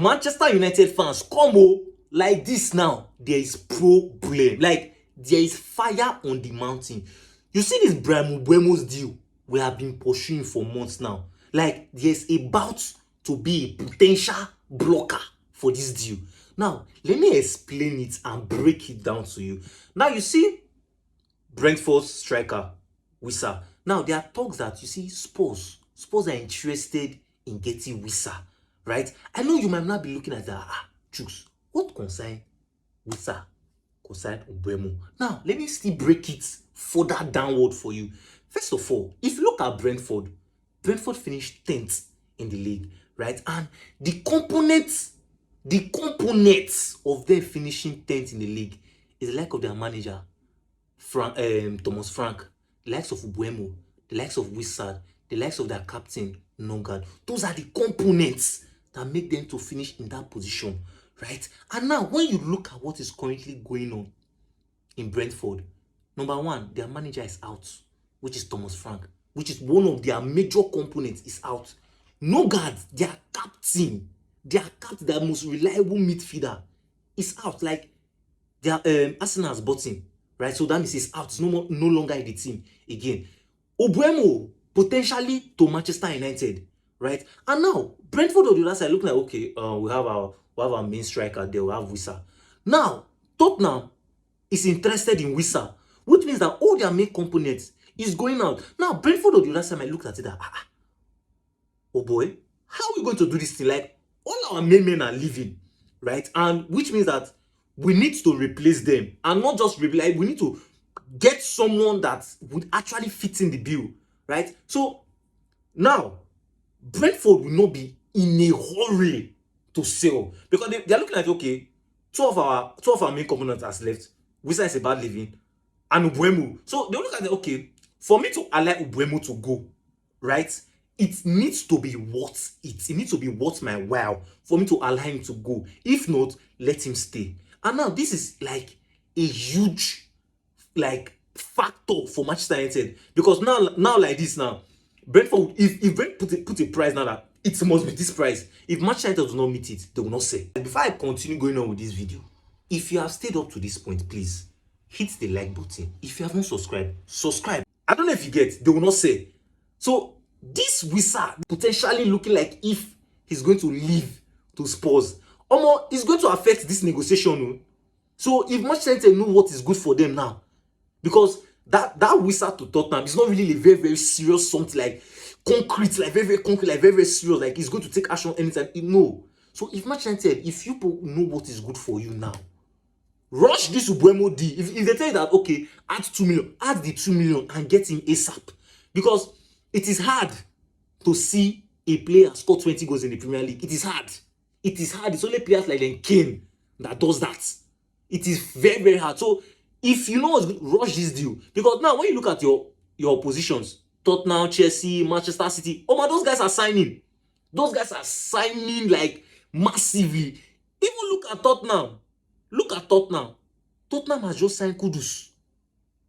Manchester United fans, come on, like this now, there is problem. Like, there is fire on the mountain. You see this Mbeumo's deal we have been pursuing for months now. Like, there's about to be a potential blocker for this deal. Now, let me explain it and break it down to you. Now, you see Brentford's striker, Wissa. Now, there are talks that, you see, Spurs are interested in getting Wissa, right? I know you might not be looking at that. Chooks, what concern Wissa? Concern Mbeumo. Now, let me still break it further downward for you. First of all, if you look at Brentford finished 10th in the league, right? And the components of them finishing 10th in the league is the like of their manager, Thomas Frank, the likes of Mbeumo, the likes of Wissa, the likes of their captain, Nongard. Those are the components that make them to finish in that position, right? And now, when you look at what is currently going on in Brentford, number one, their manager is out, which is Thomas Frank, which is one of their major components, is out. Nongard, their captain, their most reliable midfielder, is out. Like, their Arsenal's bought him, right? So that means he's out. He's no longer in the team again. Mbeumo, potentially to Manchester United, right? And now, Brentford on the other side, looking like, okay, we have our main striker there, we have Wissa. Now, Tottenham is interested in Wissa, which means that all their main components is going out. Now, Brentford on the other side might look at it that, oh boy, how are we going to do this thing? Like, all our main men are leaving, right? And which means that we need to replace them, and not just replace. We need to get someone that would actually fit in the bill, right? So now, Brentford will not be in a hurry to sell, because they're looking at, okay, two of our main components has left. Wissa is about leaving, and Mbeumo. So they look at it, okay, for me to allow Mbeumo to go, right? It needs to be worth it. It needs to be worth my while for me to allow him to go. If not, let him stay. And now this is like a huge factor for Manchester United, because now like this now, Brentford, if Brentford put a price now that it must be this price, if Manchester United does not meet it, they will not sell. Before I continue going on with this video, if you have stayed up to this point, please hit the like button. If you haven't subscribed, subscribe. I don't know if you get, they will not say. So this Wissa potentially looking like if he's going to leave to Spurs, it's going to affect this negotiation. So if Manchester United know what is good for them now, because that Wissa to Tottenham is not really a very, very serious something, like concrete, like very, very concrete, like very, very serious, like he's going to take action anytime. No. So if Manchester United, if you know what is good for you now, rush this Mbeumo deal. If they tell you that, okay, add 2 million, add the 2 million and get him ASAP. Because it is hard to see a player score 20 goals in the Premier League. It is hard. It is hard. It's only players like Kane that does that. It is very, very hard. So if you know what's good, rush this deal. Because now when you look at your positions, Tottenham, Chelsea, Manchester City, those guys are signing. Those guys are signing like massively. Even look at Tottenham. Look at Tottenham. Tottenham has just signed Kudus.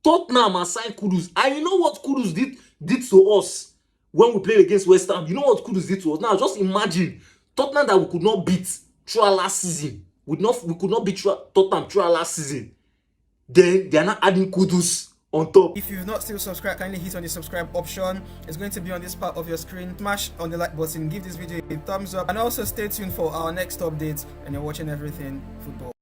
Tottenham has signed Kudus. And you know what Kudus did to us when we played against West Ham? You know what Kudus did to us? Now just imagine Tottenham that we could not beat throughout last season. We could not beat Tottenham throughout last season. Then they are not adding Kudus on top. If you've not still subscribed, kindly hit on the subscribe option. It's going to be on this part of your screen. Smash on the like button, give this video a thumbs up, and also stay tuned for our next updates. And you're watching Everything Football.